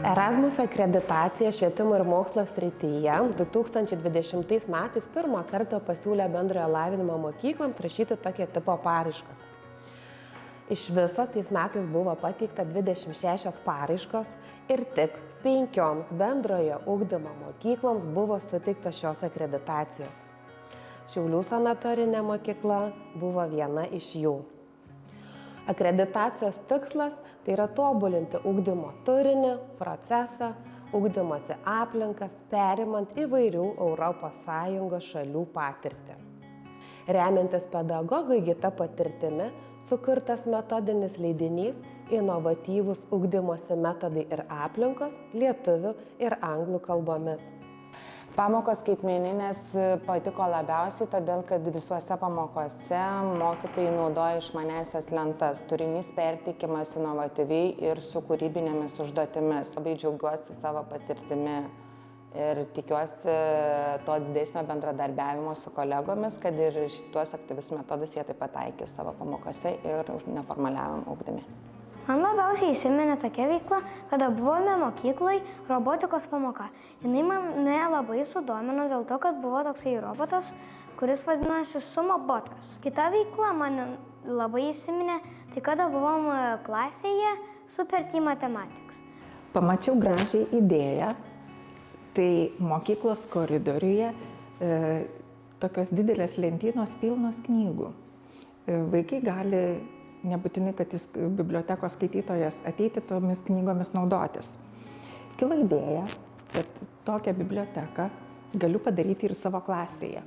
Erasmus akreditacija švietimo ir mokslo srityje 2020 metais pirmą kartą pasiūlė bendrojo lavinimo mokykloms rašyti tokio tipo paraiškas. Iš viso tais metais buvo pateikta 26 paraiškos ir tik 5 bendrojo ugdymo mokykloms buvo suteiktos šios akreditacijos. Šiaulių sanatorinė mokykla buvo viena iš jų. Akreditacijos tikslas tai yra tobulinti ugdymo turinį, procesą, ugdymosi aplinkas, perimant įvairių ES šalių patirtį. Remiantis pedagogų įgyta patirtimi, sukurtas metodinis leidinys Inovatyvūs ugdymosi metodai ir aplinkos lietuvių ir anglų kalbomis. Pamokos skaitmeninės patiko labiausiai, todėl kad visuose pamokose mokytojai naudoja išmaniąsias lentas. Turinys perteikiamas inovatyviai ir su kūrybinėmis užduotimis. Labai džiaugiuosi savo patirtimi ir tikiuosi to didesnio bendradarbiavimo su kolegomis, kad ir šitos aktyvius metodus jie taip pat taikys savo pamokose ir neformaliam ugdyme. Man labiausiai įsiminė tokia veikla, kada buvome mokykloje robotikos pamoka. Jinai mane labai sudomino dėl to, kad buvo toksai robotas, kuris vadinasi Sumobotas. Kita veikla man labai įsiminė, tai kada buvom klasėje Super Team Mathematics. Pamačiau gražią idėją, tai mokyklos koridoriuje tokios didelės lentynos pilnos knygų. Vaikai gali nebūtinai, kad jis bibliotekos skaitytojas ateiti tomis knygomis naudotis. Kilo idėja, kad tokią biblioteką galiu padaryti ir savo klasėje.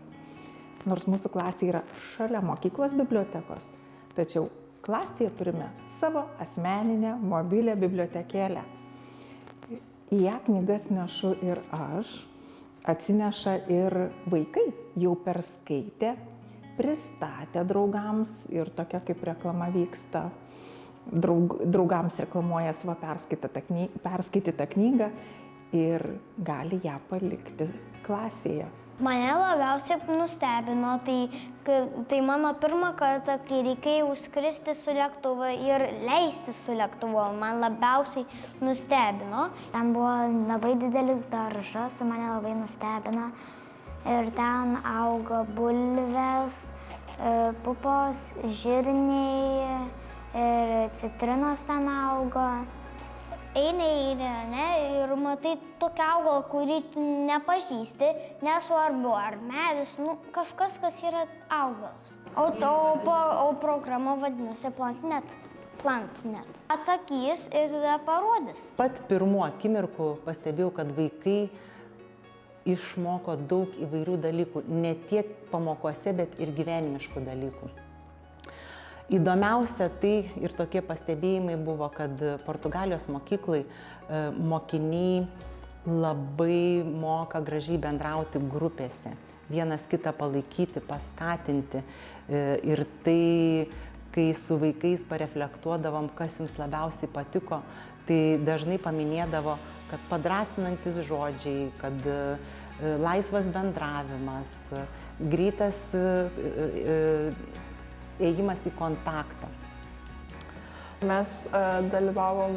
Nors mūsų klasė yra šalia mokyklos bibliotekos, tačiau klasėje turime savo asmeninę mobilią bibliotekėlę. Į ją knygas nešu ir aš, atsineša ir vaikai jau perskaitę, pristatė draugams ir tokia kaip reklama vyksta. Draugams reklamuoja savo perskaitytą knygą ir gali ją palikti klasėje. Mane labiausiai nustebino, tai mano pirmą kartą, kai reikėjo skristi su lėktuvu ir leisti su lėktuvu, man labiausiai nustebino. Ten buvo labai didelis daržas, mane labai nustebino. Ir ten auga bulvės, pupos, žirniai ir citrinos ten auga. Eini ir matai tokią augalą, kurį tu nepažįsti, nesvarbu ar medis, kažkas, kas yra augalas. O programa vadinasi Plantnet. Atsakys ir tada parodys. Pat pirmų akimirkų pastebėjau, kad vaikai išmoko daug įvairių dalykų, ne tiek pamokose, bet ir gyvenimiškų dalykų. Įdomiausia tai ir tokie pastebėjimai buvo, kad Portugalijos mokyklai mokiniai labai moka gražiai bendrauti grupėse, vienas kitą palaikyti, paskatinti. Ir tai, kai su vaikais pareflektuodavom, kas jums labiausiai patiko, tai dažnai paminėdavo, kad padrasinantis žodžiai, kad laisvas bendravimas, greitas ėjimas į kontaktą. Mes dalyvavom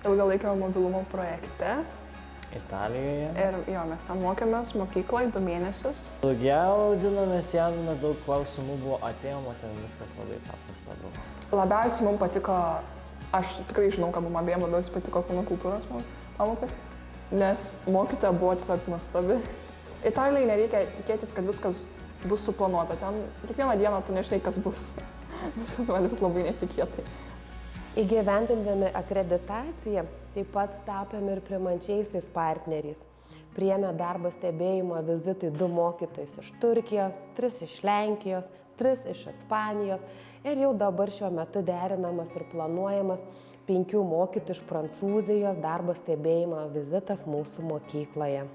ilgalaikio mobilumo projekte. Italijoje. Ir mes ten mokėmės mokykloje 2 mėnesius. Jaudinomės, daug klausimų buvo, atėjom, o ten viskas labai paprasta buvo. Labiausiai mums patiko, aš tikrai žinau, kad mums abiem labiausiai patiko kūno kultūros pamokas, nes mokytoja buvo tiesiog nuostabi. Italijai nereikia tikėtis, kad viskas bus suplanuota. Ten kiekvieną dieną tu nežinai, kas bus. Viskas gali būti labai netikėtai. Įgyvendindami akreditaciją taip pat tapėme ir priimančiaisiais partneriais. Priėmė darbo stebėjimo vizitai 2 mokytojus iš Turkijos, 3 iš Lenkijos, 3 iš Ispanijos ir jau dabar šiuo metu derinamas ir planuojamas 5 mokytojų iš Prancūzijos darbo stebėjimo vizitas mūsų mokykloje.